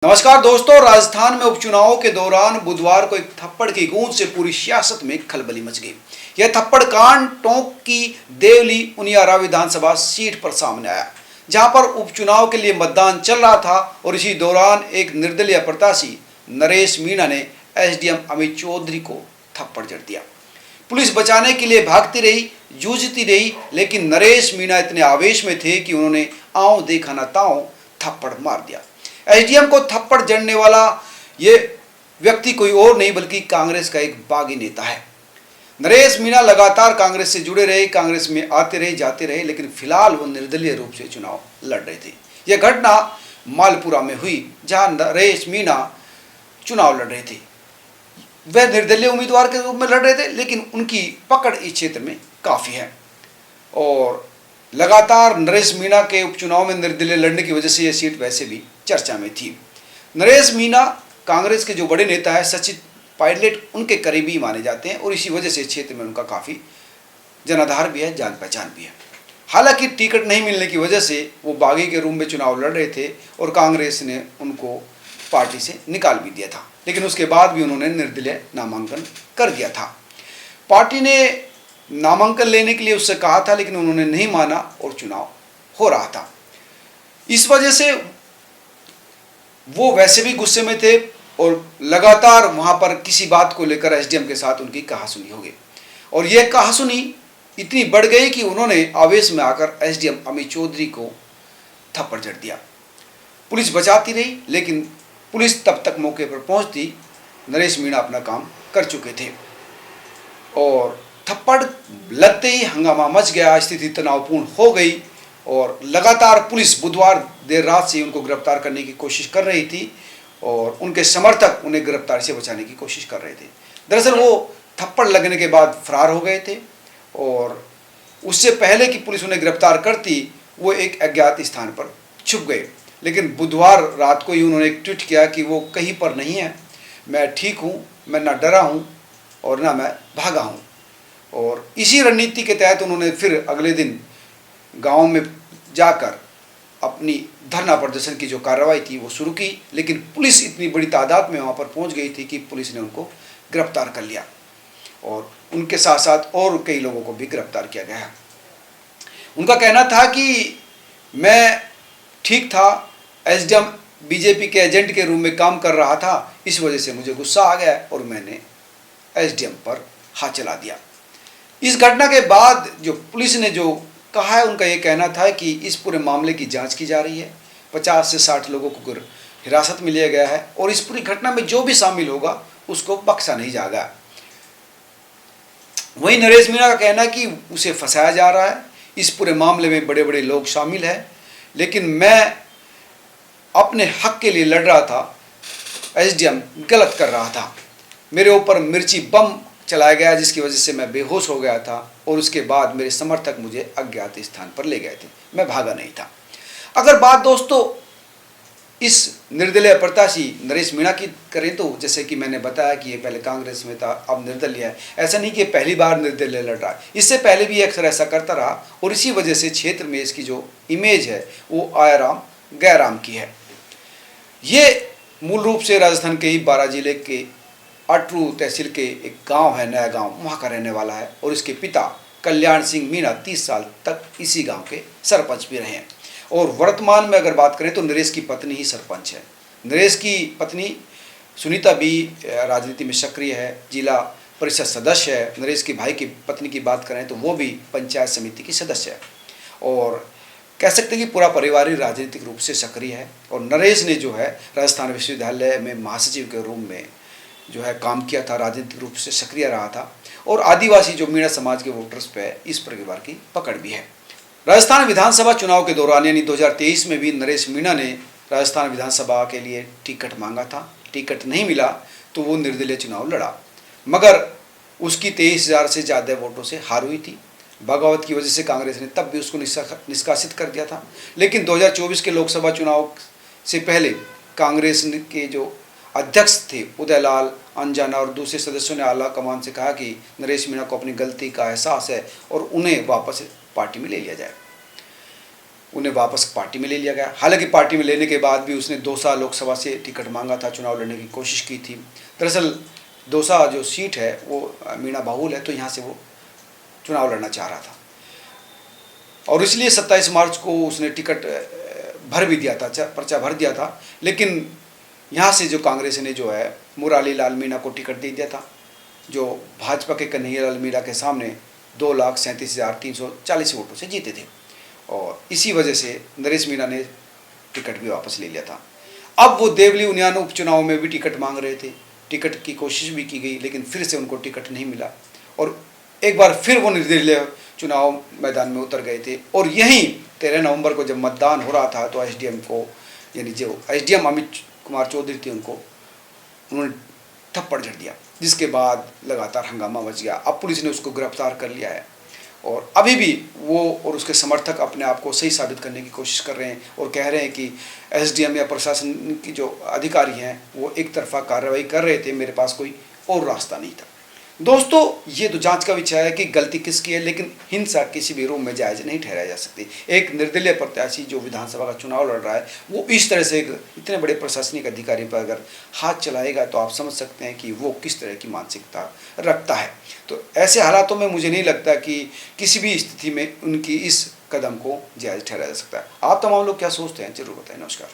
नमस्कार दोस्तों, राजस्थान में उपचुनावों के दौरान बुधवार को एक थप्पड़ की गूंज से पूरी सियासत में खलबली मच गई। यह थप्पड़ कांड टोंक की देवली उनियारा विधानसभा सीट पर सामने आया, जहां पर उपचुनाव के लिए मतदान चल रहा था और इसी दौरान एक निर्दलीय प्रत्याशी नरेश मीणा ने एसडीएम अमित चौधरी को थप्पड़ जड़ दिया। पुलिस बचाने के लिए भागती रही, जूझती रही, लेकिन नरेश मीणा इतने आवेश में थे कि उन्होंने आंव देखा न तांव थप्पड़ मार दिया। एसडीएम को थप्पड़ जड़ने वाला ये व्यक्ति कोई और नहीं बल्कि कांग्रेस का एक बागी नेता है। नरेश मीणा लगातार कांग्रेस से जुड़े रहे, कांग्रेस में आते रहे जाते रहे, लेकिन फिलहाल वो निर्दलीय रूप से चुनाव लड़ रहे थे। यह घटना मालपुरा में हुई, जहां नरेश मीणा चुनाव लड़ रहे थे। वह निर्दलीय उम्मीदवार के रूप में लड़ रहे थे, लेकिन उनकी पकड़ इस क्षेत्र में काफी है और लगातार नरेश मीणा के उपचुनाव में निर्दलीय लड़ने की वजह से यह सीट वैसे भी चर्चा में थी। नरेश मीणा कांग्रेस के जो बड़े नेता है सचिन पायलट, उनके करीबी माने जाते हैं और इसी वजह से क्षेत्र में उनका काफ़ी जनाधार भी है, जान पहचान भी है। हालांकि टिकट नहीं मिलने की वजह से वो बागी के रूप में चुनाव लड़ रहे थे और कांग्रेस ने उनको पार्टी से निकाल भी दिया था, लेकिन उसके बाद भी उन्होंने निर्दलीय नामांकन कर दिया था। पार्टी ने नामांकन लेने के लिए उससे कहा था, लेकिन उन्होंने नहीं माना और चुनाव हो रहा था। इस वजह से वो वैसे भी गुस्से में थे और लगातार वहां पर किसी बात को लेकर एसडीएम के साथ उनकी कहासुनी हो गई और यह कहासुनी इतनी बढ़ गई कि उन्होंने आवेश में आकर एसडीएम अमित चौधरी को थप्पड़ जड़ दिया। पुलिस बचाती रही, लेकिन पुलिस तब तक मौके पर पहुंचती नरेश मीणा अपना काम कर चुके थे और थप्पड़ लगते ही हंगामा मच गया, स्थिति तनावपूर्ण हो गई और लगातार पुलिस बुधवार देर रात से उनको गिरफ्तार करने की कोशिश कर रही थी और उनके समर्थक उन्हें गिरफ्तारी से बचाने की कोशिश कर रहे थे। दरअसल वो थप्पड़ लगने के बाद फरार हो गए थे और उससे पहले कि पुलिस उन्हें गिरफ्तार करती वो एक अज्ञात स्थान पर छुप गए। लेकिन बुधवार रात को ही उन्होंने एक ट्वीट किया कि वो कहीं पर नहीं है, मैं ठीक हूँ, मैं ना डरा हूँ और ना मैं भागा हूँ। और इसी रणनीति के तहत उन्होंने फिर अगले दिन गांव में जाकर अपनी धरना प्रदर्शन की जो कार्रवाई थी वो शुरू की, लेकिन पुलिस इतनी बड़ी तादाद में वहां पर पहुंच गई थी कि पुलिस ने उनको गिरफ्तार कर लिया और उनके साथ साथ और कई लोगों को भी गिरफ्तार किया गया। उनका कहना था कि मैं ठीक था, एसडीएम बीजेपी के एजेंट के रूप में काम कर रहा था, इस वजह से मुझे गुस्सा आ गया और मैंने एसडीएम पर हाथ चला दिया। इस घटना के बाद जो पुलिस ने जो कहा है, उनका ये कहना था कि इस पूरे मामले की जांच की जा रही है, 50 से 60 लोगों को हिरासत में लिया गया है और इस पूरी घटना में जो भी शामिल होगा उसको बख्शा नहीं जाएगा। वहीं नरेश मीणा का कहना है कि उसे फंसाया जा रहा है, इस पूरे मामले में बड़े बड़े लोग शामिल हैं, लेकिन मैं अपने हक के लिए लड़ रहा था, एसडीएम गलत कर रहा था, मेरे ऊपर मिर्ची बम चलाया गया जिसकी वजह से मैं बेहोश हो गया था और उसके बाद मेरे समर्थक मुझे अज्ञात स्थान पर ले गए थे, मैं भागा नहीं था। अगर बात दोस्तों इस निर्दलीय प्रत्याशी नरेश मीणा की करें तो जैसे कि मैंने बताया कि ये पहले कांग्रेस में था, अब निर्दलीय है। ऐसा नहीं कि पहली बार निर्दलीय लड़ रहा है, इससे पहले भी अक्सर ऐसा करता रहा और इसी वजह से क्षेत्र में इसकी जो इमेज है वो आयाराम गैराम की है। ये मूल रूप से राजस्थान के ही 12 जिले के अटरू तहसील के एक गांव है, नया गांव, वहाँ का रहने वाला है और इसके पिता कल्याण सिंह मीणा 30 साल तक इसी गांव के सरपंच भी रहे हैं और वर्तमान में अगर बात करें तो नरेश की पत्नी ही सरपंच है। नरेश की पत्नी सुनीता भी राजनीति में सक्रिय है, जिला परिषद सदस्य है। नरेश के भाई की पत्नी की बात करें तो वो भी पंचायत समिति की सदस्य है और कह सकते हैं कि पूरा परिवार ही राजनीतिक रूप से सक्रिय है। और नरेश ने जो है राजस्थान विश्वविद्यालय में महासचिव के रूप में जो है काम किया था, राजनीतिक रूप से सक्रिय रहा था और आदिवासी जो मीणा समाज के वोटर्स पे इस परिवार की पकड़ भी है। राजस्थान विधानसभा चुनाव के दौरान यानी 2023 में भी नरेश मीणा ने राजस्थान विधानसभा के लिए टिकट मांगा था, टिकट नहीं मिला तो वो निर्दलीय चुनाव लड़ा, मगर उसकी 23,000 से ज़्यादा वोटों से हार हुई थी। बगावत की वजह से कांग्रेस ने तब भी उसको निष्कासित कर दिया था, लेकिन 2024 के लोकसभा चुनाव से पहले कांग्रेस के जो अध्यक्ष थे उदयलाल अंजाना और दूसरे सदस्यों ने आला कमान से कहा कि नरेश मीणा को अपनी गलती का एहसास है और उन्हें वापस पार्टी में ले लिया जाए। उन्हें वापस पार्टी में ले लिया गया। हालांकि पार्टी में लेने के बाद भी उसने दौसा लोकसभा से टिकट मांगा था, चुनाव लड़ने की कोशिश की थी। दरअसल दौसा जो सीट है वो मीणा बाहुल है, तो यहाँ से वो चुनाव लड़ना चाह रहा था और इसलिए 27 मार्च को उसने टिकट भर भी दिया था, पर्चा भर दिया था। लेकिन यहाँ से जो कांग्रेस ने जो है मुरारी लाल मीणा को टिकट दे दिया था, जो भाजपा के कन्हैया लाल मीणा के सामने 2,37,340 वोटों से जीते थे और इसी वजह से नरेश मीणा ने टिकट भी वापस ले लिया था। अब वो देवली उनियान उपचुनाव में भी टिकट मांग रहे थे, टिकट की कोशिश भी की गई लेकिन फिर से उनको टिकट नहीं मिला और एक बार फिर वो निर्दलीय चुनाव मैदान में उतर गए थे। और यहीं 13 नवंबर को जब मतदान हो रहा था तो एसडीएम को, यानी जो एसडीएम अमित कुमार चौधरी थे, उन्होंने थप्पड़ जड़ दिया, जिसके बाद लगातार हंगामा मच गया। अब पुलिस ने उसको गिरफ्तार कर लिया है और अभी भी वो और उसके समर्थक अपने आप को सही साबित करने की कोशिश कर रहे हैं और कह रहे हैं कि एसडीएम या प्रशासन की जो अधिकारी हैं वो एक तरफा कार्रवाई कर रहे थे, मेरे पास कोई और रास्ता नहीं था। दोस्तों, ये तो जांच का विषय है कि गलती किसकी है, लेकिन हिंसा किसी भी रूप में जायज़ नहीं ठहराई जा सकती। एक निर्दलीय प्रत्याशी जो विधानसभा का चुनाव लड़ रहा है वो इस तरह से इतने बड़े प्रशासनिक अधिकारी पर अगर हाथ चलाएगा तो आप समझ सकते हैं कि वो किस तरह की मानसिकता रखता है। तो ऐसे हालातों में मुझे नहीं लगता कि किसी भी स्थिति में उनकी इस कदम को जायज़ ठहराया जा सकता है। आप तमाम लोग क्या सोचते हैं, जरूर बताएं। नमस्कार।